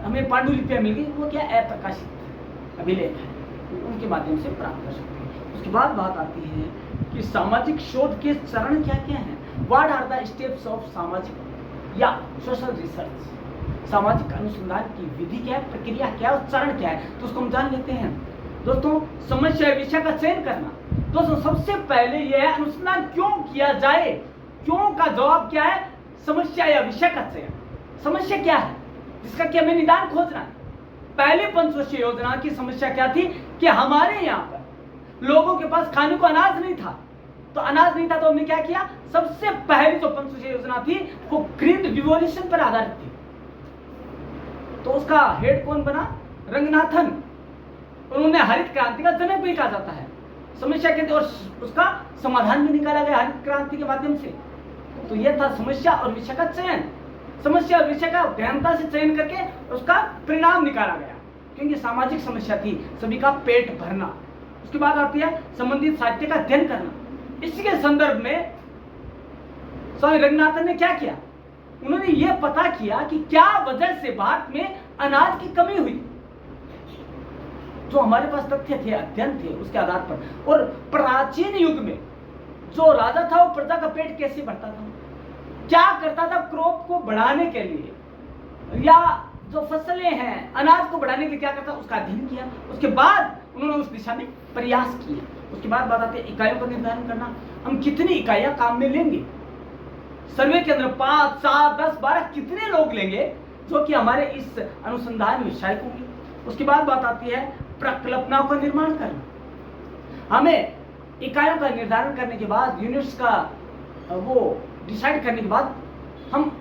हमें पांडुलिपियां मिल गई, वो क्या अप्रकाशित अभिलेख है, उनके माध्यम से प्राप्त कर सकते हैं। उसके बाद बात आती है कि सामाजिक शोध के चरण क्या क्या हैं, what are the steps of सामाजिक या सोशल रिसर्च। सामाजिक अनुसंधान की विधि क्या है, प्रक्रिया क्या है और चरण क्या है, तो उसको हम जान लेते हैं। दोस्तों समस्या विषय का चयन करना। दोस्तों सबसे पहले यह है अनुसंधान क्यों किया जाए, क्यों का जवाब क्या है, समस्या या विषय का चयन। समस्या क्या है जिसका कि हमें निदान खोजना है। पहले पंचवर्षीय योजना की समस्या क्या थी कि हमारे यहाँ पर लोगों के पास खाने को अनाज नहीं था, तो अनाज नहीं था तो हमने क्या किया, सबसे पहली जो पंचवर्षीय योजना थी वो ग्रीन रिवॉल्यूशन पर आधारित थी। तो उसका हेड कौन बना, रंगनाथन। उन्होंने हरित क्रांति का जनक भी कहा जाता है। समस्या के और उसका समाधान भी निकाला गया हरित क्रांति के माध्यम से। तो यह था समस्या और विषय का चयन। समस्या और विषय का गहनता से चयन करके उसका परिणाम निकाला गया, क्योंकि सामाजिक समस्या थी, सभी का पेट भरना। उसके बाद आती है संबंधित साहित्य का अध्ययन करना। इसी के संदर्भ में स्वामी रंगनाथन ने क्या किया, उन्होंने ये पता किया कि क्या वजह से भारत में अनाज की कमी हुई। जो हमारे पास तथ्य थे, अध्ययन थे, उसके आधार पर। और प्राचीन युग में जो राजा था वो प्रजा का पेट कैसे भरता था, क्या करता था क्रॉप को बढ़ाने के लिए, या जो फसलें हैं अनाज को बढ़ाने के लिए क्या करता, उसका अध्ययन किया। उसके बाद उन्होंने उस दिशा में प्रयास किए। उसके बाद बात आती है इकाइयों का निर्धारण करना। हम कितनी इकाइयां काम में लेंगे, सर्वे के अंदर 5, 7, 10, 12 कितने लोग लेंगे जो कि हमारे इस अनुसंधान में सहायक होंगे। उसके बाद बात आती है प्रकल्पनाओं का निर्माण करना। हमें इकाइयों का निर्धारण करने के बाद, यूनिट्स का वो डिसाइड करने के बाद हम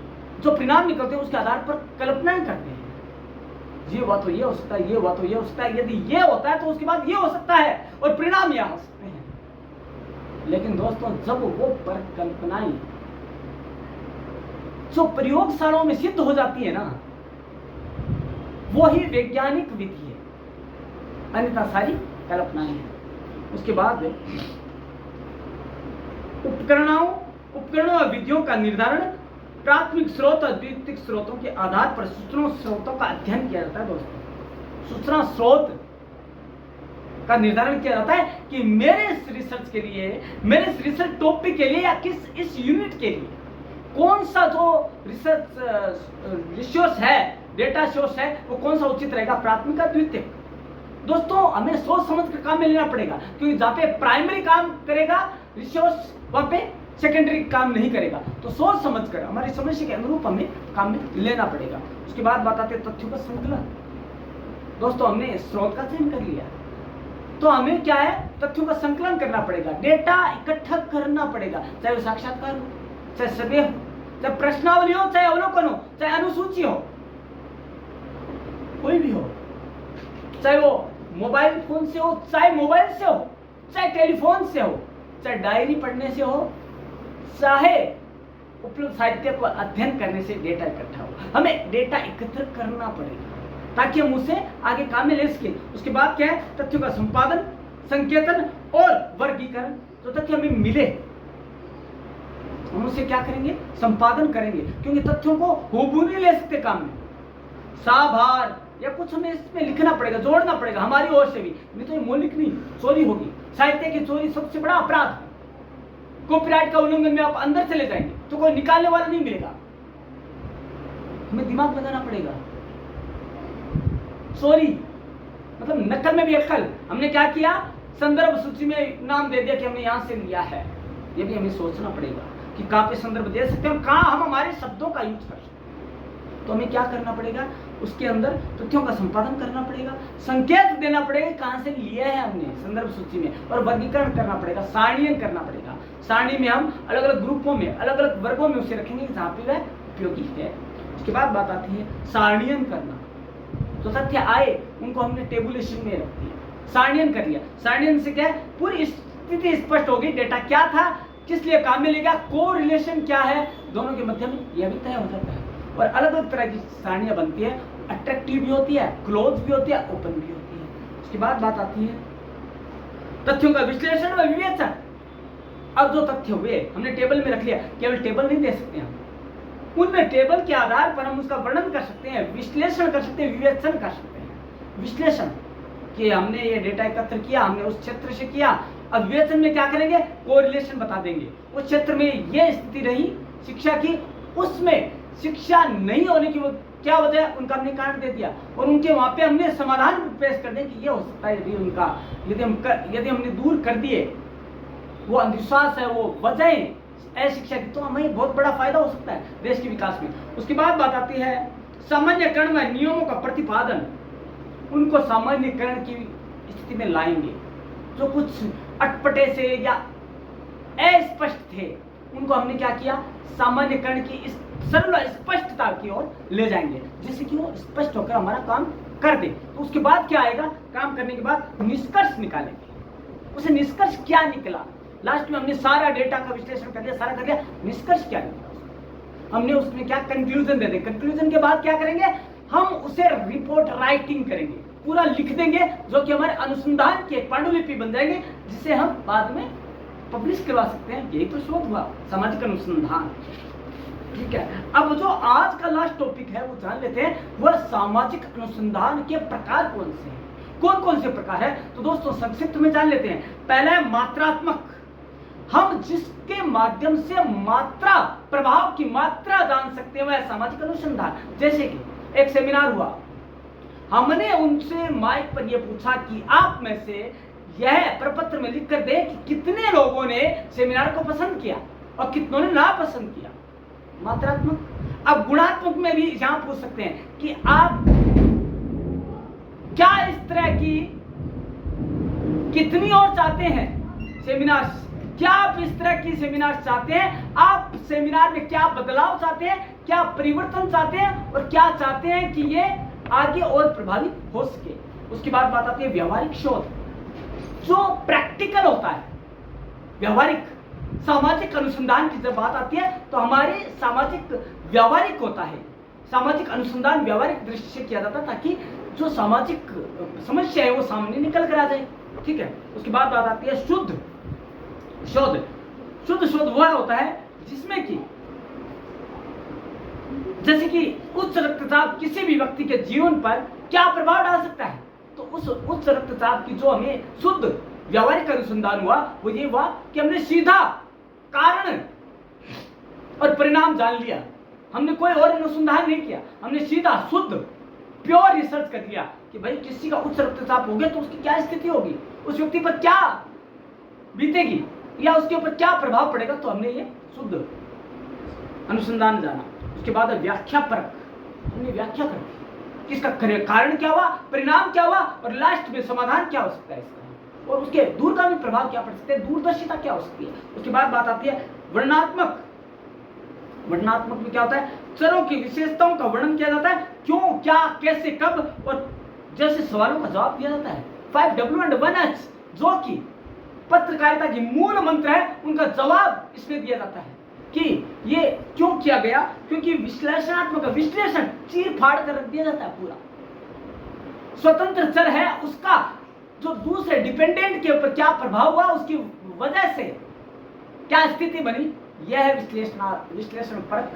जो परिणाम निकलते हैं उसके आधार पर कल्पनाएं करते हैं। ये हुआ तो ये हो सकता है, ये हुआ तो ये हो सकता है, यदि ये होता है तो उसके बाद ये हो सकता है, और परिणाम यह हो सकते हैं। लेकिन दोस्तों जब वो परिकल्पनाएं जो प्रयोगशालाओं में सिद्ध हो जाती है ना, वो ही वैज्ञानिक विधि है, अन्यथा सारी कल्पना है। उसके बाद उपकरणों और विधियों का निर्धारण प्राथमिक स्रोत और द्वितीयक स्रोतों के आधार पर सूचना स्रोतों का अध्ययन किया जाता है। दोस्तों, सूचना स्रोत का निर्धारण किया जाता है कि मेरे इस रिसर्च के लिए, मेरे इस रिसर्च टॉपिक के लिए या इस यूनिट के लिए कौन सा जो रिसोर्स है, डेटा सोर्स है, वो कौन सा उचित रहेगा, प्राथमिक का द्वितीयक। दोस्तों, हमें सोच समझ कर काम में लेना पड़ेगा, क्योंकि जहां पे प्राइमरी काम करेगा रिसोर्स, वहां पे सेकेंडरी काम नहीं करेगा। तो सोच समझ कर हमारी समस्या के अनुरूप हमें काम में लेना पड़ेगा। उसके बाद बात आती है तथ्यों का संकलन। दोस्तों, हमने स्रोत का चयन कर लिया, तो हमें क्या है, तथ्यों का संकलन करना पड़ेगा, डेटा इकट्ठा करना पड़ेगा, चाहे वो साक्षात्कार हो, चाहे सर्वे हो, चाहे प्रश्नावली हो, चाहे अवलोकन हो, चाहे अनुसूची हो, कोई भी हो, चाहे वो मोबाइल फोन से हो, चाहे मोबाइल से हो, चाहे टेलीफोन से हो, चाहे डायरी पढ़ने से हो, चाहे उपलब्ध साहित्य को अध्ययन करने से डेटा इकट्ठा हो। हमें डेटा एकत्र करना पड़ेगा ताकि हम उसे आगे काम में ले सके। उसके बाद क्या है, तथ्यों का संपादन, संकेतन और वर्गीकरण। जो तथ्य हमें मिले हम उसे क्या करेंगे, संपादन करेंगे, क्योंकि तथ्यों को हूबहू नहीं ले सकते काम में, साभार या कुछ हमें इसमें लिखना पड़ेगा, जोड़ना पड़ेगा हमारी ओर से भी, नहीं तो ये मौलिक नहीं, चोरी होगी। साहित्य की चोरी सबसे बड़ा अपराध। कॉपीराइट का उल्लंघन में आप अंदर चले जाएंगे तो कोई निकालने वाला नहीं मिलेगा। हमें दिमाग लगाना पड़ेगा। चोरी मतलब नकल में भी अक्ल। हमने क्या किया, संदर्भ सूची में नाम दे दिया कि हमने यहां से लिया है। ये भी हमें सोचना पड़ेगा कि कहां पे संदर्भ दे सकते हैं और कहां हम हमारे शब्दों का यूज कर सकते हैं। तो हमें क्या करना पड़ेगा, उसके अंदर तथ्यों का संपादन करना पड़ेगा, संकेत देना पड़ेगा कहां से लिया है हमने संदर्भ सूची में, और वर्गीकरण करना पड़ेगा, सारणीयन करना पड़ेगा। सारणी में हम अलग अलग ग्रुपों में, अलग अलग वर्गों में उसे रखेंगे जहां पे वह उपयोगी है। उसके बाद बात आती है सारणीयन करना। जो तथ्य आए उनको हमने टेबुलेशन में रख दिया, सारणीयन कर लिया। सारणीयन से क्या है, पूरी स्थिति स्पष्ट होगी, डेटा क्या था, किस लिए काम में लेगा, को रिलेशन क्या है दोनों के मध्य में, यह भी तय हो जाता है। और अलग अलग तरह की सारणियां बनती है, अट्रैक्टिव भी होती है, क्लोज भी होती है, ओपन भी होती है। उसके बाद बात आती है तथ्यों का विश्लेषण व विवेचन। अब जो तथ्य हुए हमने टेबल में रख लिया, केवल टेबल नहीं दे सकते हम, उनमें टेबल के आधार पर हम उसका वर्णन कर सकते हैं, विश्लेषण कर सकते हैं, विवेचन कर सकते हैं। विश्लेषण कि हमने ये डेटा एकत्र किया, हमने उस क्षेत्र से किया। अब विवेचन में क्या करेंगे, कोरिलेशन बता देंगे, उस क्षेत्र में ये स्थिति रही शिक्षा की, उसमें शिक्षा नहीं होने की वो क्या वजह है, उनका हमने कारण दे दिया, और उनके वहां पे हमने समाधान पेश कर दिया कि ये हो सकता है यदि उनका यदि हमने दूर कर दिए वो अंधविश्वास है, वो वजह अशिक्षा की, तो हमें बहुत बड़ा फायदा हो सकता है देश के विकास में। उसके बाद बात आती है सामान्यकरण में नियमों का प्रतिपादन। उनको सामान्यकरण की स्थिति में लाएंगे, जो कुछ अटपटे से या अस्पष्ट थे उनको हमने क्या किया, सामान्यकरण की इस सरल स्पष्टता की ओर ले जाएंगे, जिससे कि वो स्पष्ट होकर हमारा काम कर दे। तो उसके बाद क्या आएगा, काम करने के बाद निष्कर्ष निकालेंगे। उसे निष्कर्ष क्या निकला, लास्ट में हमने सारा डेटा का विश्लेषण कर दिया, सारा कर दिया, निष्कर्ष क्या निकला, हमने उसमें क्या कंक्लूजन दे दें। कंक्लूजन के बाद क्या करेंगे, हम उसे रिपोर्ट राइटिंग करेंगे, पूरा लिख देंगे, जो कि हमारे अनुसंधान की एक पांडुलिपि बन जाएंगे, जिसे हम बाद में पब्लिश करवा सकते हैं। यही तो शोध हुआ, सामाजिक अनुसंधान। ठीक है, अब जो आज का लास्ट टॉपिक है वो जान लेते हैं, वह सामाजिक अनुसंधान के प्रकार कौन से हैं, कौन कौन से प्रकार है। तो दोस्तों संक्षिप्त में जान लेते हैं। पहला है मात्रात्मक, हम जिसके माध्यम से मात्रा, प्रभाव की मात्रा जान सकते हैं वह सामाजिक अनुसंधान। जैसे कि एक सेमिनार हुआ, हमने उनसे माइक पर यह पूछा कि आप में से यह प्रपत्र में लिख कर दे कि कितने लोगों ने सेमिनार को पसंद किया और कितनों ने ना पसंद किया, मात्रात्मक। अब गुणात्मक में भी यहां पूछ सकते हैं कि आप क्या इस तरह की कितनी और चाहते हैं सेमिनार, क्या आप इस तरह की सेमिनार चाहते हैं, आप सेमिनार में क्या बदलाव चाहते हैं, क्या परिवर्तन चाहते हैं, और क्या चाहते हैं कि ये आगे और प्रभावी हो सके। उसके बाद बात आती है व्यवहारिक शोध, जो प्रैक्टिकल होता है, व्यवहारिक, सामाजिक अनुसंधान की जब बात आती है तो हमारे सामाजिक व्यावहारिक होता है। सामाजिक अनुसंधान व्यावहारिक दृष्टि से किया जाता है ताकि जो सामाजिक समस्या है वो सामने निकल कर आ जाए। ठीक है, उसके बाद बात आती है शुद्ध शोध। शुद्ध शोध वह होता है जिसमें कि जैसे कि उच्च रक्तचाप किसी भी व्यक्ति के जीवन पर क्या प्रभाव डाल सकता है, तो उस उच्च रक्तचाप की जो हमें शुद्ध व्यावहारिक अनुसंधान हुआ वो ये हुआ कि हमने सीधा कारण और परिणाम जान लिया। हमने कोई और अनुसंधान नहीं किया, हमने सीधा शुद्ध प्योर रिसर्च कर दिया कि भाई किसी का उच्च रक्तचाप हो गया तो उसकी क्या स्थिति होगी, उस व्यक्ति पर क्या बीतेगी या उसके ऊपर क्या प्रभाव पड़ेगा। तो हमने ये शुद्ध अनुसंधान जाना। उसके बाद व्याख्या परक, हमने व्याख्या कर दी कि इसका कारण क्या हुआ, परिणाम क्या हुआ और लास्ट में समाधान क्या हो सकता है इसका, और उसके दूरगामी प्रभाव क्या पड़ सकते हैं, दूरदर्शिता क्या हो सकती है। उसके बाद बात आती है वर्णनात्मक। वर्णनात्मक में क्या होता है, चरों की विशेषताओं का वर्णन किया जाता है, क्यों, क्या, कैसे, कब और जैसे सवालों का जवाब दिया जाता है। 5W and 1H जो कि पत्रकारिता की मूल मंत्र है, उनका जवाब इसमें दिया जाता है कि ये क्यों किया गया, क्योंकि विश्लेषणात्मक विश्लेषण चीर फाड़ कर रख दिया जाता है पूरा। स्वतंत्र चर है, उसका जो दूसरे डिपेंडेंट के ऊपर क्या प्रभाव हुआ, उसकी वजह से क्या स्थिति बनी, यह है विश्लेषण परक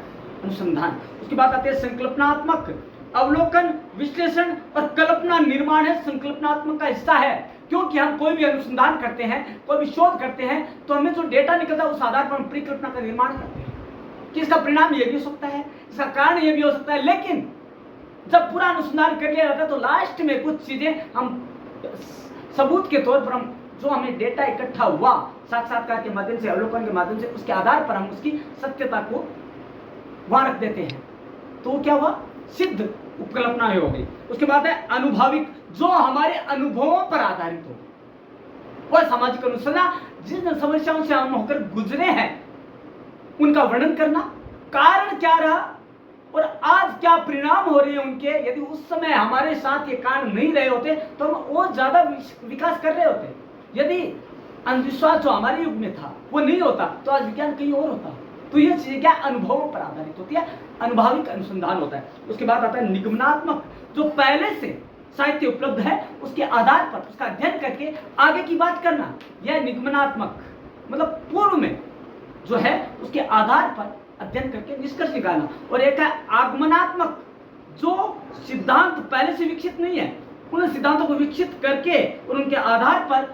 अनुसंधान। उसके बाद आते हैं संकल्पनात्मक। अवलोकन, विश्लेषण और कल्पना निर्माण है संकल्पनात्मक का हिस्सा है, क्योंकि हम कोई भी अनुसंधान करते हैं, कोई भी शोध करते हैं तो हमें जो डेटा निकलता है उस आधार पर हम परिकल्पना का निर्माण करते हैं कि इसका परिणाम ये भी हो सकता है, इसका कारण ये भी हो सकता है। लेकिन जब पूरा अनुसंधान कर लिया जाता है तो लास्ट में कुछ चीजें हम सबूत के तौर पर हम जो हमें डेटा इकट्ठा हुआ साक्षात्कार के माध्यम से, अवलोकन के माध्यम से, उसके आधार पर हम उसकी सत्यता को वहां रख देते हैं। तो क्या हुआ, सिद्ध उपकल्पना हो गई। उसके बाद है अनुभाविक, जो हमारे अनुभवों पर आधारित हो। वह सामाजिक अनुसंधान जिन समस्याओं से हम होकर गुजरे हैं उनका वर्णन करना, कारण क्या रहा और आज क्या परिणाम हो रहे हैं उनके। यदि उस समय हमारे साथ ये कारण नहीं रहे होते तो हम और ज्यादा विकास कर रहे होते। यदि अंधविश्वास जो हमारे युग में था वो नहीं होता तो आज विज्ञान कहीं और होता। तो ये चीजें क्या अनुभवों पर आधारित होती है, अनुभाविक अनुसंधान होता है। उसके बाद आता है निगमनात्मक, जो पहले से साहित्य उपलब्ध है उसके आधार पर उसका अध्ययन करके आगे की बात करना। यह निगमनात्मक मतलब पूर्व में जो है उसके आधार पर अध्ययन करके निष्कर्ष निकालना। और एक है आगमनात्मक, जो सिद्धांत पहले से विकसित नहीं है उन सिद्धांतों को विकसित करके और उनके आधार पर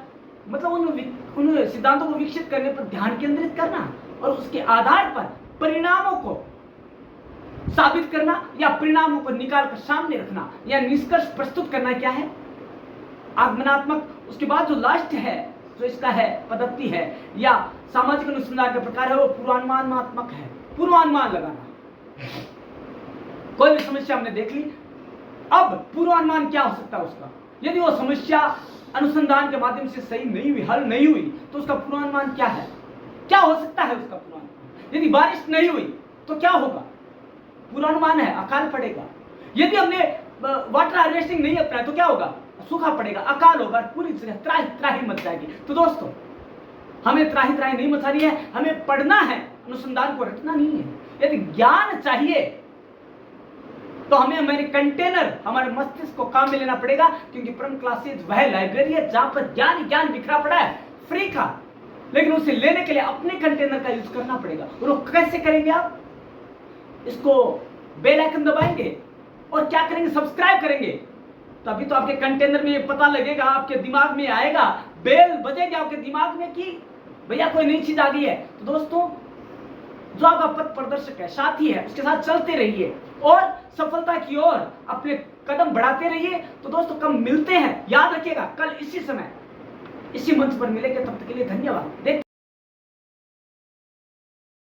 मतलब उन सिद्धांतों को विकसित करने पर ध्यान केंद्रित करना और उसके आधार पर परिणामों को साबित करना या परिणामों को निकाल कर सामने रखना या निष्कर्ष प्रस्तुत करना। क्या है आगमनात्मक। उसके बाद जो लास्ट है जो इसका है पद्धति है या सामाजिक अनुसंधान का प्रकार है वो पूर्वानुमानात्मक है। पूर्वानुमान लगाना, कोई भी समस्या हमने देख ली, अब पूर्वानुमान क्या हो सकता है उसका। यदि वो समस्या अनुसंधान के माध्यम से सही नहीं हुई, हल नहीं हुई, तो उसका पूर्वानुमान क्या है, क्या हो सकता है उसका पूर्वानुमान। यदि बारिश नहीं हुई तो क्या होगा, पूर्वानुमान है अकाल पड़ेगा। यदि हमने वाटर हार्वेस्टिंग नहीं अपनाया तो क्या होगा, सूखा पड़ेगा, अकाल होगा, पूरी जगह त्राही त्राही मच जाएगी। तो दोस्तों हमें त्राही त्राही नहीं मचानी है, हमें पढ़ना है, अनुसंधान को रटना नहीं है। यदि ज्ञान चाहिए तो हमें हमारे कंटेनर हमारे मस्तिष्क को काम में लेना पड़ेगा, क्योंकि परम क्लासेज वह लाइब्रेरी है जहां पर ज्ञान ज्ञान बिखरा पड़ा है फ्री का। लेकिन उसे लेने के लिए अपने कंटेनर का यूज करना पड़ेगा। और वो कैसे करेंगे, आप इसको बेल आइकन दबाएंगे और क्या करेंगे, सब्सक्राइब करेंगे, तभी तो आपके कंटेनर में ये पता लगेगा, आपके दिमाग में आएगा, बेल बजेगी आपके दिमाग में कि भैया कोई नई चीज आ गई है। तो दोस्तों जो आपका पथ प्रदर्शक है, साथी है, उसके साथ चलते रहिए और सफलता की ओर अपने कदम बढ़ाते रहिए। तो दोस्तों कब मिलते हैं, याद रखिएगा कल इसी समय इसी मंच पर मिलेंगे, तब तक के लिए धन्यवाद।